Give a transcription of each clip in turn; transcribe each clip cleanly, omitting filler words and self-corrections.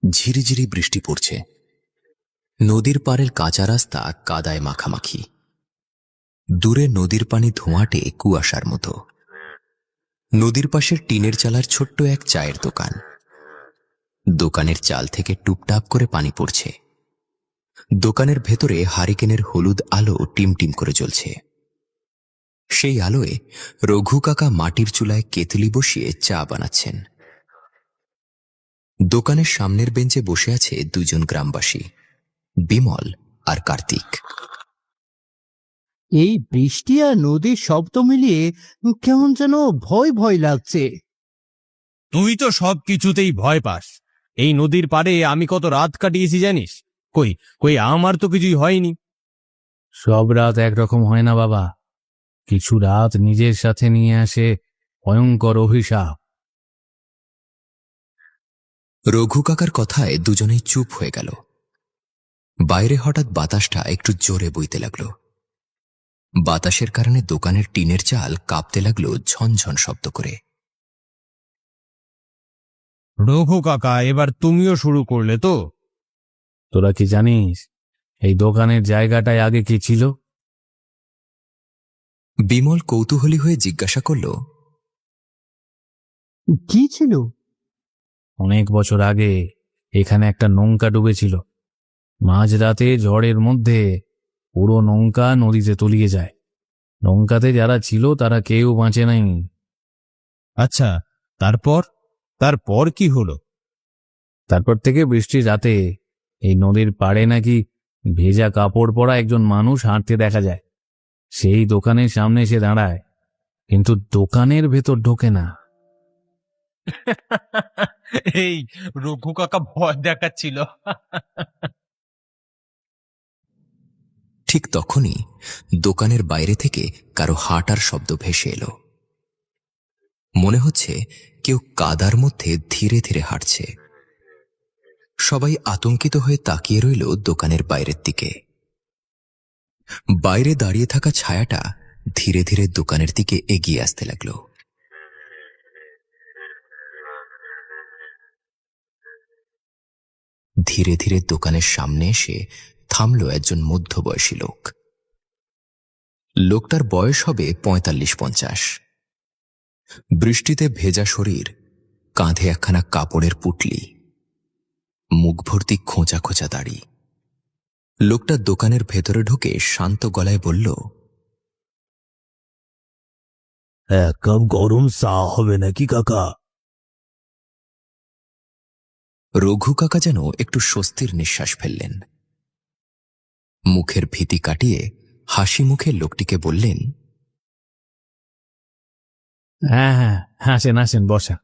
ঝিরিঝিরি বৃষ্টি পড়ছে। নদীর পাড়ের কাঁচা রাস্তা কাদায় মাখামাখি। দূরে নদীর পানি ধোঁয়াটে কুয়াশার মতো। নদীর পাশের টিনের চালার ছোট্ট এক চায়ের দোকান। দোকানের চাল থেকে টুপটাপ করে পানি পড়ছে। দোকানের ভেতরে হারিকেনের হলুদ আলো টিমটিম করে জ্বলছে। সেই আলোয় রঘু কাকা মাটির চুলায় কেতলি বসিয়ে চা বানাচ্ছেন। দোকানের সামনের বেঞ্চে বসে আছে দুজন গ্রামবাসী, বিমল আর কার্তিক। এই বৃষ্টি আর নদীর শব্দ মিলিয়ে কেমন যেন ভয় ভয় লাগছে। তুই তো সব কিছুতেই ভয় পাস। এই নদীর পাড়ে আমি কত রাত কাটিয়েছি জানিস? কই কই আমার তো কিছুই হয়নি। সব রাত একরকম হয় না বাবা, কিছু রাত নিজের সাথে নিয়ে আসে ভয়ঙ্কর অভিশাপ। রঘু কাকার কথায় দুজনেই চুপ হয়ে গেল। বাইরে হঠাৎ বাতাসটা একটু জোরে বইতে লাগলো। বাতাসের কারণে দোকানের টিনের চাল কাঁপতে লাগলো ঝনঝন শব্দ করে। রঘু কাকা, এবার তুমিও শুরু করলে তো? তোরা কি জানিস এই দোকানের জায়গাটায় আগে কি ছিল? বিমল কৌতূহলী হয়ে জিজ্ঞাসা করল, কি ছিল? অনেক বছর আগে এখানে একটা নৌকা ডুবেছিল। মাঝরাতে ঝড়ের মধ্যে পুরো নৌকা নদীতে তলিয়ে যায়। নৌকাতে যারা ছিল তারা কেউ বাঁচে নাই। আচ্ছা, তারপর তারপর কি হলো? তারপর থেকে বৃষ্টির রাতে এই নদীর পাড়ে নাকি ভেজা কাপড় পরা একজন মানুষ হাঁটতে দেখা যায়। সেই দোকানের সামনে এসে দাঁড়ায়, কিন্তু দোকানের ভেতর ঢোকে না। এই রঘু কাকা ভয় দেখাচ্ছিল। ঠিক তখনই দোকানের বাইরে থেকে কারো হাঁটার শব্দ ভেসে এলো। মনে হচ্ছে কেউ কাদার মধ্যে ধীরে ধীরে হাঁটছে। সবাই আতঙ্কিত হয়ে তাকিয়ে রইল দোকানের বাইরের দিকে। বাইরে দাঁড়িয়ে থাকা ছায়াটা ধীরে ধীরে দোকানের দিকে এগিয়ে আসতে লাগলো। ধীরে ধীরে দোকানের সামনে এসে থামল একজন মধ্যবয়সী লোক। লোকটার বয়স হবে ৪৫-৫০। বৃষ্টিতে ভেজা শরীর, কাঁধে একখানা কাপড়ের পুটলি, মুখ ভর্তি খোঁচা খোঁচা দাড়ি। লোকটা দোকানের ভেতরে ঢুকে শান্ত গলায় বলল, এক কাপ গরম চা হবে নাকি কাকা? রঘু কাকা যেন একটু স্বস্তির নিঃশ্বাস ফেললেন। মুখের ভীতি কাটিয়ে হাসি মুখে লোকটিকে বললেন, হ্যাঁ হ্যাঁ, আসেন আসেন, বসা।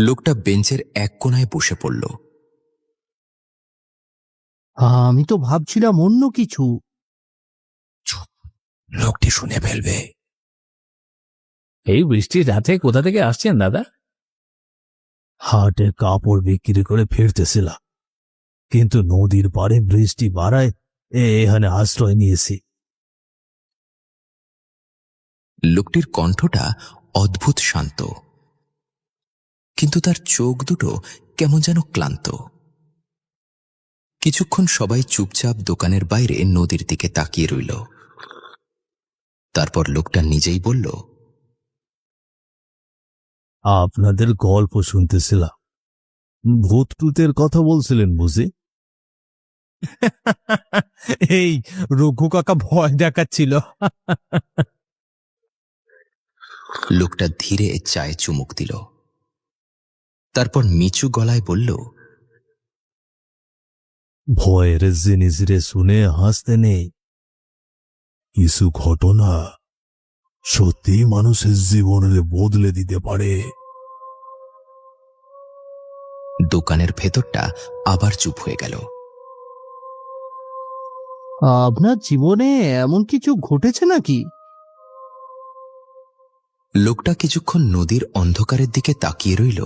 লোকটা বেঞ্চের এক কোণায় বসে পড়ল। আমি তো ভাবছিলাম অন্য কিছু। চুপ, লোকটি শুনে ফেলবে। এই বৃষ্টির রাতে কোথা থেকে আসছেন দাদা? হাটে কাপড় বিক্রি করে ফিরতেছিলাম, কিন্তু নদীর পাড়ে বৃষ্টি বাড়ায় এখানে আশ্রয় নিয়েছি। লোকটির কণ্ঠটা অদ্ভুত শান্ত, কিন্তু তার চোখ দুটো কেমন যেন ক্লান্ত। কিছুক্ষণ সবাই চুপচাপ দোকানের বাইরে নদীর দিকে তাকিয়ে রইল। তারপর লোকটা নিজেই বলল, আপনাদের গল্প শুনতেছিলাম, ভূত টুতের কথা বলছিলেন বুঝি? এই রঘু কাকা ভয় দেখাচ্ছিল। লোকটা ধীরে চায়ে চুমুক দিল। তারপর নিচু গলায় বলল, ভয়ের জিনিস রে শুনে হাসতে নেই। কিছু ঘটনা সত্যি মানুষের জীবনের বদলে দিতে পারে। দোকানের ভেতরটা আবার চুপ হয়ে গেল। আপনার জীবনে এমন কিছু ঘটেছে নাকি? লোকটা কিছুক্ষণ নদীর অন্ধকারের দিকে তাকিয়ে রইল।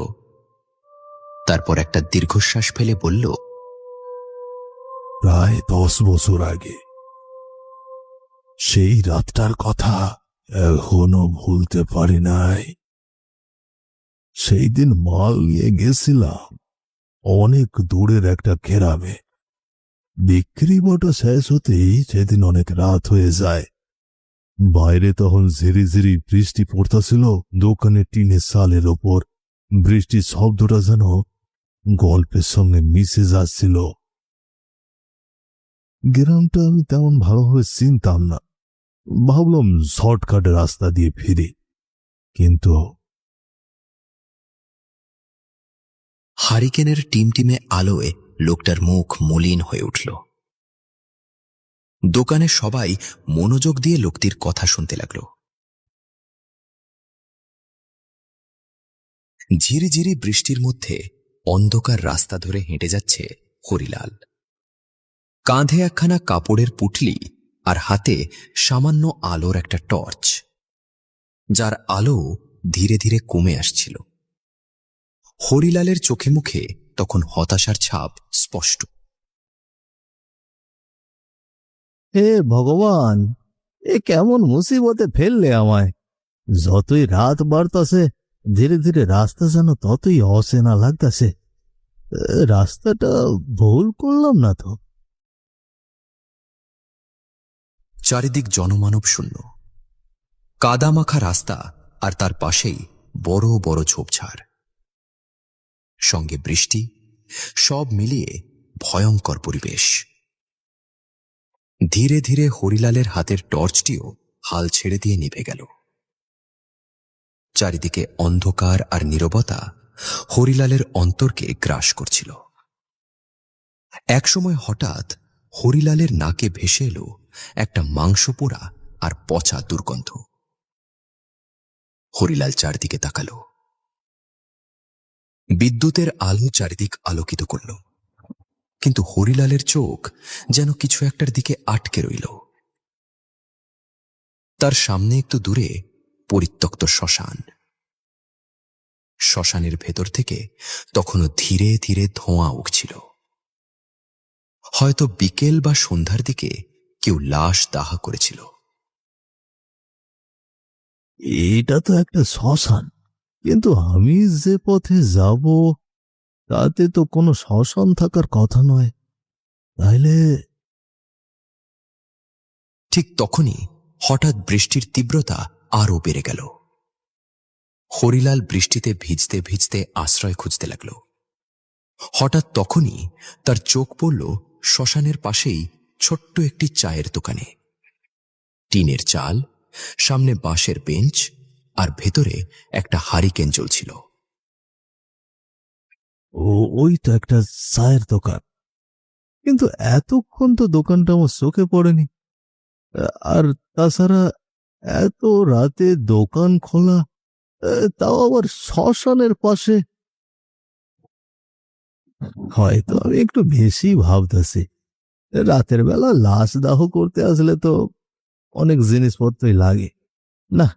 তারপর একটা দীর্ঘশ্বাস ফেলে বলল, প্রায় 10 বছর আগে। সেই রাতটার কথা এখনো ভুলতে পারি নাই। সেই দিন মাল নিয়ে গেছিলাম অনেক দূরের একটা গ্রামে। বিক্রি বটা শেষ হতেই সেদিন অনেক রাত হয়ে যায়। বাইরে তখন ঝিরি ঝিরি বৃষ্টি পড়তাছিল দোকানের টিনের চালের ওপর। বৃষ্টির শব্দটা যেন গল্পের সঙ্গে মিশে যাচ্ছিল। গ্রামটা আমি তেমন ভালোভাবে চিনতাম না, ভাবলাম শর্টকাট রাস্তা দিয়ে ফিরি, কিন্তু হারিকেনের টিমটিমে আলোয় লোকটার মুখ মলিন হয়ে উঠল। দোকানের সবাই মনোযোগ দিয়ে লোকটির কথা শুনতে লাগল। ঝিরিঝিরি বৃষ্টির মধ্যে অন্ধকার রাস্তা ধরে হেঁটে যাচ্ছে হরিলাল। কাঁধে একখানা কাপড়ের পুটলি আর হাতে সামান্য আলোর একটা টর্চ, যার আলো ধীরে ধীরে কমে আসছিল। হরিলালের চোখে মুখে তখন হতাশার ছাপ স্পষ্ট। হে ভগবান, এ কেমন মুসিবতে ফেললে আমায়! যতই রাত বাড়তাছে ধীরে ধীরে রাস্তা যেন ততই অচেনা লাগতাছে। রাস্তাটা ভুল করলাম না তো? চারিদিক জনমানব শূন্য, কাদামাখা রাস্তা আর তার পাশেই বড় বড় ঝোপঝাড়, সঙ্গে বৃষ্টি, সব মিলিয়ে ভয়ঙ্কর পরিবেশ। ধীরে ধীরে হরিলালের হাতের টর্চটিও হাল ছেড়ে দিয়ে নিভে গেল। চারিদিকে অন্ধকার আর নীরবতা হরিলালের অন্তরকে গ্রাস করছিল। একসময় হঠাৎ হরিলালের নাকে ভেসে এলো একটা মাংস পোড়া আর পচা দুর্গন্ধ। হরিলাল চারদিকে তাকালো। বিদ্যুতের আলো চারিদিক আলোকিত করল, কিন্তু হরিলালের চোখ যেন কিছু একটার দিকে আটকে রইল। তার সামনে একটু দূরে পরিত্যক্ত শ্মশান। শ্মশানের ভেতর থেকে তখনও ধীরে ধীরে ধোঁয়া উঠছিল। হয়তো বিকেল বা সন্ধ্যার দিকে কেউ লাশ দাহ করেছিল। এটা তো একটা শ্মশান, কিন্তু আমি যে পথে যাব তাতে তো কোনো শ্মশান থাকার কথা নয়। তাইলে ঠিক তখনই হঠাৎ বৃষ্টির তীব্রতা আরও বেড়ে গেল। হরিলাল বৃষ্টিতে ভিজতে ভিজতে আশ্রয় খুঁজতে লাগল। হঠাৎ তখনই তার চোখ পড়ল শ্মশানের পাশেই ছোট্ট একটি চায়ের দোকানে। টিনের চাল, সামনে বাঁশের বেঞ্চ, আর ভেতরে একটা হারিকেন জ্বলছিল। ওই তো একটা চায়ের দোকান, কিন্তু এতক্ষণ তো দোকানটা আমার চোখে পড়েনি। আর তাছাড়া এত রাতে দোকান খোলা, তাও আবার শ্মশানের পাশে। হয়তো আমি একটু বেশি ভাবতেছি। রাতের বেলা লাশ দাহ করতে আসলে তো অনেক জিনিসপত্রই লাগে না।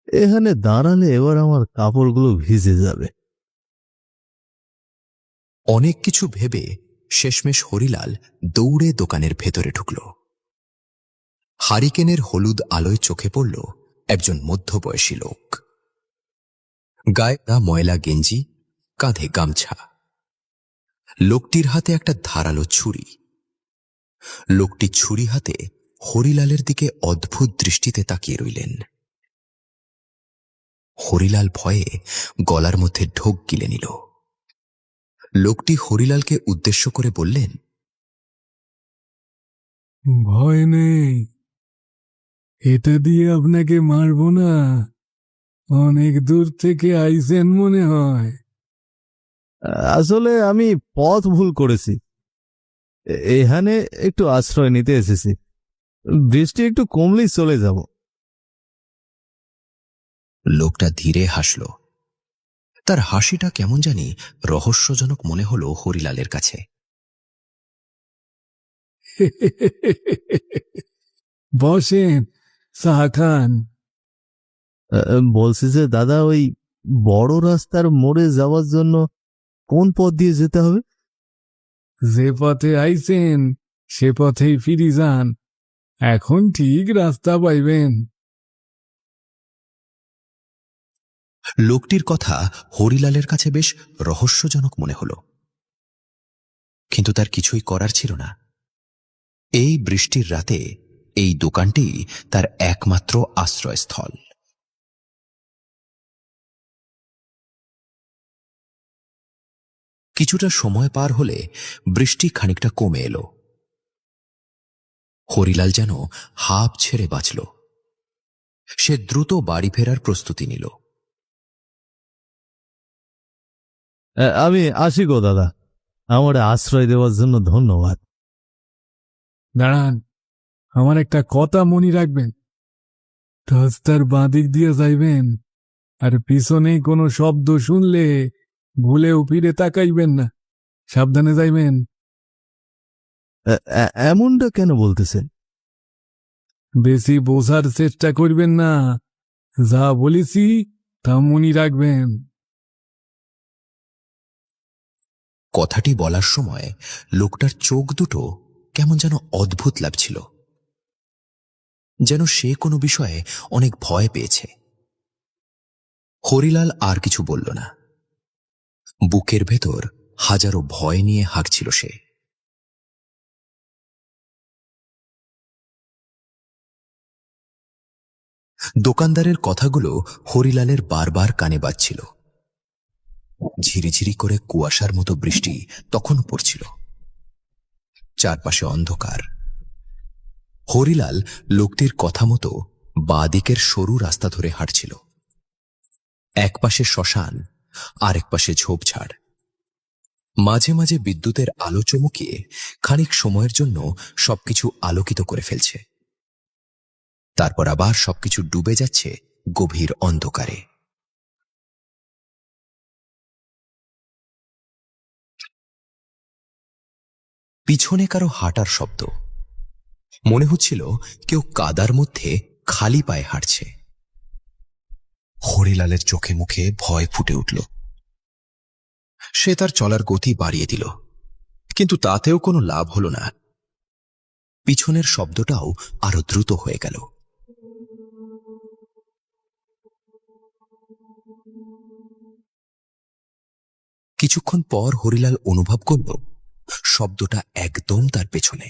এখানে দাঁড়ালে এবার আমার কাপড়গুলো ভিজে যাবে। অনেক কিছু ভেবে শেষমেশ হরিলাল দৌড়ে দোকানের ভেতরে ঢুকল। হারিকেনের হলুদ আলোয় চোখে পড়ল একজন মধ্যবয়সী লোক। গায়ে ময়লা গেঞ্জি, কাঁধে গামছা। লোকটির হাতে একটা ধারালো ছুরি। লোকটি ছুরি হাতে হরিলালের দিকে অদ্ভুত দৃষ্টিতে তাকিয়ে রইলেন। হরিলাল ভয়ে গলার মধ্যে ঢোক গিলে নিল। লোকটি হরিলালকে উদ্দেশ্য করে বললেন, ভয় নেই, এটা দিয়ে আপনাকে মারবো না। অনেক দূর থেকে আইসেন মনে হয়। আসলে আমি পথ ভুল করেছি, এখানে একটু আশ্রয় নিতে এসেছি। বৃষ্টি একটু কমলেই চলে যাব। লোকটা ধীরে হাসল। তার হাসিটা কেমন জানি রহস্যজনক মনে হল হরিলালের কাছে। বসেন, চা খান। বলছি যে দাদা, ওই বড় রাস্তার মোড়ে যাওয়ার জন্য কোন পথ দিয়ে যেতে হবে? যে পথে আইছেন সে পথেই ফিরি যান, এখন ঠিক রাস্তা পাইবেন। লোকটির কথা হরিলালের কাছে বেশ রহস্যজনক মনে হল, কিন্তু তার কিছুই করার ছিল না। এই বৃষ্টির রাতে এই দোকানটি তার একমাত্র আশ্রয়স্থল। কিছুটা সময় পার হলে বৃষ্টি খানিকটা কমে এলো। হরিলাল যেন হাঁপ ছেড়ে বাঁচল। সে দ্রুত বাড়ি ফেরার প্রস্তুতি নিল। আমি আসি গো দাদা, আমার আশ্রয় দেওয়ার জন্য ধন্যবাদ। দাঁড়ান, আমার একটা কথা মনে রাখবেন। রাস্তার বাঁদিক দিয়ে যাইবেন, আর পিছনেই কোনো শব্দ শুনলে ভুলেও ফিরে তাকাইবেন না, সাবধানে যাইবেন। এমনটা কেন বলতেছেন? বেশি বোঝার চেষ্টা করবেন না, যা বলেছি তা মনে রাখবেন। কথাটি বলার সময় লোকটার চোখ দুটো কেমন যেন অদ্ভুত লাগছিল, যেন সে কোনো বিষয়ে অনেক ভয় পেয়েছে। হরিলাল আর কিছু বলল না। বুকের ভেতর হাজারো ভয় নিয়ে হাঁকছিল সে। দোকানদারের কথাগুলো হরিলালের বারবার কানে বাজছিল। ঝিরিঝিরি করে কুয়াশার মতো বৃষ্টি তখনও পড়ছিল। চারপাশে অন্ধকার। হরিলাল লোকটির কথা মতো বাঁ দিকের সরু রাস্তা ধরে হাঁটছিল। এক পাশে শ্মশান, আরেক পাশে ঝোপঝাড়। মাঝে মাঝে বিদ্যুতের আলো চমকিয়ে খানিক সময়ের জন্য সবকিছু আলোকিত করে ফেলছে। তারপর আবার সবকিছু ডুবে যাচ্ছে গভীর অন্ধকারে। পিছনে কারো হাঁটার শব্দ। মনে হচ্ছিল কেউ কাদার মধ্যে খালি পায়ে হাঁটছে। হরিলালের চোখে মুখে ভয় ফুটে উঠল। সে তার চলার গতি বাড়িয়ে দিল, কিন্তু তাতেও কোনো লাভ হল না। পিছনের শব্দটাও আরো দ্রুত হয়ে গেল। কিছুক্ষণ পর হরিলাল অনুভব করল শব্দটা একদম তার পেছনে।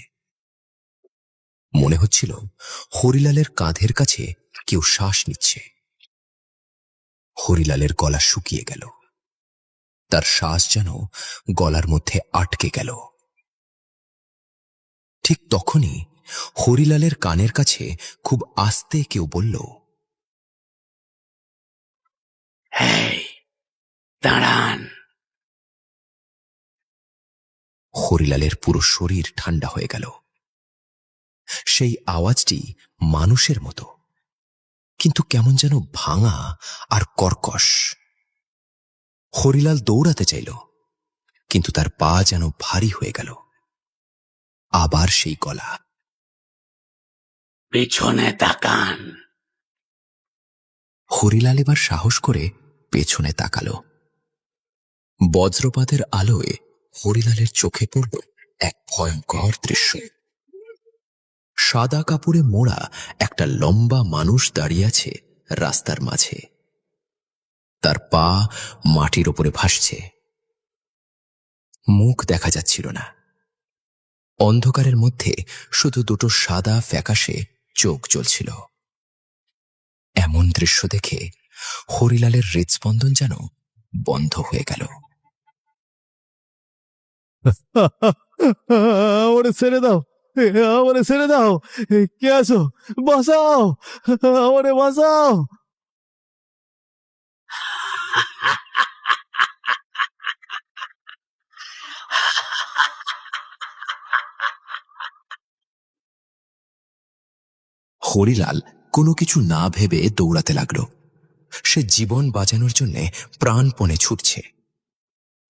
মনে হচ্ছিল হরিলালের কাঁধের কাছে কেউ শ্বাস নিচ্ছে। হরিলালের গলা শুকিয়ে গেল। তার শ্বাস যেন গলার মধ্যে আটকে গেল। ঠিক তখনই হরিলালের কানের কাছে খুব আস্তে কেউ বলল, হেই, দাঁড়ান। হরিলালের পুরো শরীর ঠান্ডা হয়ে গেল। সেই আওয়াজটি মানুষের মতো, কিন্তু কেমন যেন ভাঙা আর কর্কশ। হরিলাল দৌড়াতে চাইল, কিন্তু তার পা যেন ভারী হয়ে গেল। আবার সেই গলা, পিছনে তাকান। হরিলাল এবার সাহস করে পেছনে তাকাল। বজ্রপাতের আলোয় হরিলালের চোখে পড়ল এক ভয়ঙ্কর দৃশ্য। সাদা কাপড়ে মোড়া একটা লম্বা মানুষ দাঁড়িয়ে আছে রাস্তার মাঝে। তার পা মাটির ওপরে ভাসছে। মুখ দেখা যাচ্ছিল না। অন্ধকারের মধ্যে শুধু দুটো সাদা ফ্যাকাশে চোখ জ্বলছিল। এমন দৃশ্য দেখে হরিলালের হৃৎস্পন্দন যেন বন্ধ হয়ে গেল। আমারে ছেড়ে দাও, আমারে ছেড়ে দাও। কে আছো? বাঁচাও, আমারে বাঁচাও। হরিলাল কোনো কিছু না ভেবে দৌড়াতে লাগল। সে জীবন বাঁচানোর জন্য প্রাণপণে ছুটছে,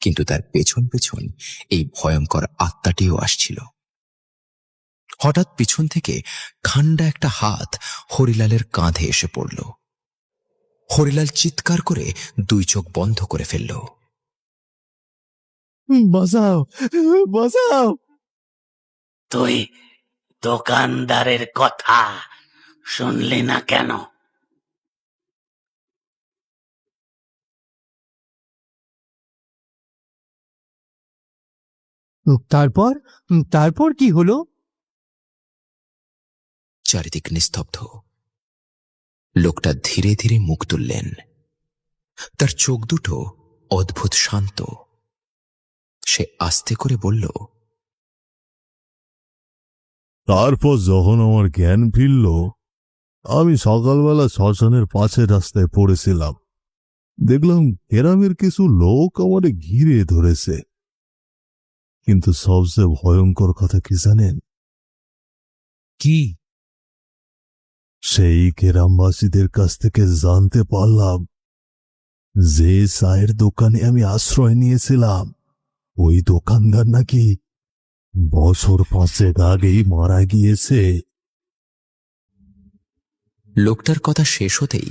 কিন্তু তার পেছন পেছন এই ভয়ঙ্কর আত্মাটিও আসছিল। হঠাৎ পিছন থেকে ঠান্ডা একটা হাত হরিলালের কাঁধে এসে পড়ল। হরিলাল চিৎকার করে দুই চোখ বন্ধ করে ফেলল। বাঁচাও, বাঁচাও। তুই দোকানদারের কথা শুনলি না কেন? তারপর তারপর কি হলো? চারিদিক নিস্তব্ধ। লোকটা ধীরে ধীরে মুখ তুললেন। তার চোখ দুটো অদ্ভুত শান্ত। সে আস্তে করে বলল, তারপর যখন আমার জ্ঞান ফিরল, আমি সকালবেলা শ্মশানের পাশের রাস্তায় পড়েছিলাম। দেখলাম গ্রামের কিছু লোক আমারে ঘিরে ধরেছে। কিন্তু সবচেয়ে ভয়ঙ্কর কথা কি জানেন? কি? সেই গ্রামবাসীদের কাছ থেকে জানতে পারলাম যে চায়ের দোকানে আমি আশ্রয় নিয়েছিলাম, ওই দোকানদার নাকি বছর 5 আগেই মারা গিয়েছে। লোকটার কথা শেষ হতেই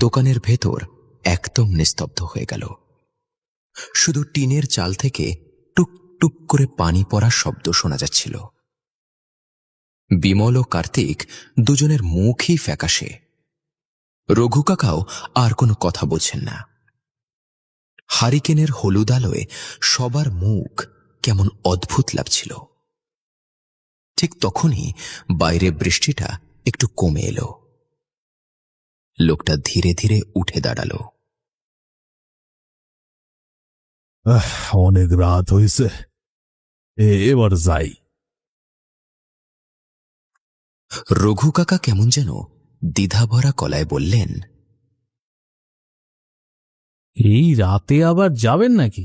দোকানের ভেতর একদম নিস্তব্ধ হয়ে গেল। শুধু টিনের চাল থেকে টুক টুক করে পানি পড়ার শব্দ শোনা যাচ্ছিল। বিমল ও কার্তিক দুজনের মুখই ফ্যাকাশে। রঘু কাকাও আর কোনো কথা বলছেন না। হারিকেনের হলুদ আলোয় সবার মুখ কেমন অদ্ভুত লাগছিল। ঠিক তখনই বাইরে বৃষ্টিটা একটু কমে এলো। লোকটা ধীরে ধীরে উঠে দাঁড়ালো। অনেক রাত হয়েছে, এবার যাই। রঘু কাকা কেমন যেন দ্বিধাভরা গলায় বললেন, এই রাতে আবার যাবেন নাকি?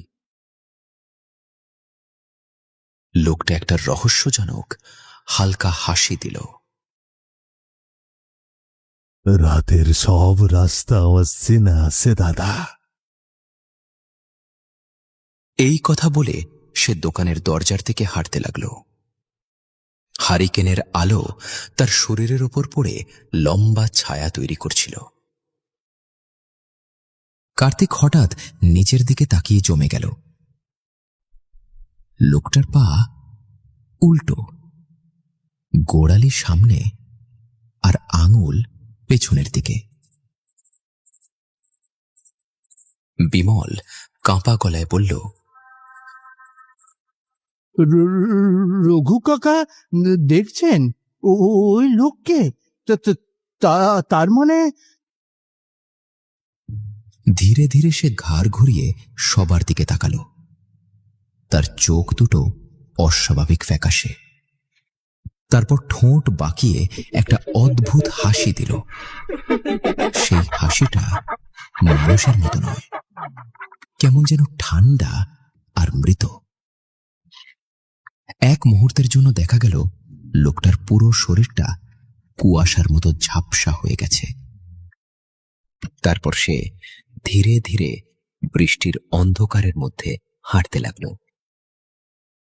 লোকটা একটা রহস্যজনক হালকা হাসি দিল। রাতের সব রাস্তা আমার চেনা আছে দাদা। এই কথা বলে সে দোকানের দরজার দিকে হাঁটতে লাগল। হারিকেনের আলো তার শরীরের ওপর পড়ে লম্বা ছায়া তৈরি করছিল। কার্তিক হঠাৎ নিচের দিকে তাকিয়ে জমে গেল। লোকটার পা উল্টো, গোড়ালি সামনে আর আঙুল পেছনের দিকে। বিমল কাঁপা গলায় বলল, রঘু কাকা দেখছেন ওই লোককে? তার মানে? ধীরে ধীরে সে ঘাড় ঘুরিয়ে সবার দিকে তাকালো। তার চোখ দুটো অস্বাভাবিক ফ্যাকাশে। তারপর ঠোঁট বাঁকিয়ে একটা অদ্ভুত হাসি দিল। সেই হাসিটা মানুষের মতো নয়, কেমন যেন ঠান্ডা আর মৃত। এক মুহূর্তের জন্য দেখা গেল লোকটার পুরো শরীরটা কুয়াশার মতো ঝাপসা হয়ে গেছে। তারপর সে ধীরে ধীরে বৃষ্টির অন্ধকারের মধ্যে হাঁটতে লাগলো।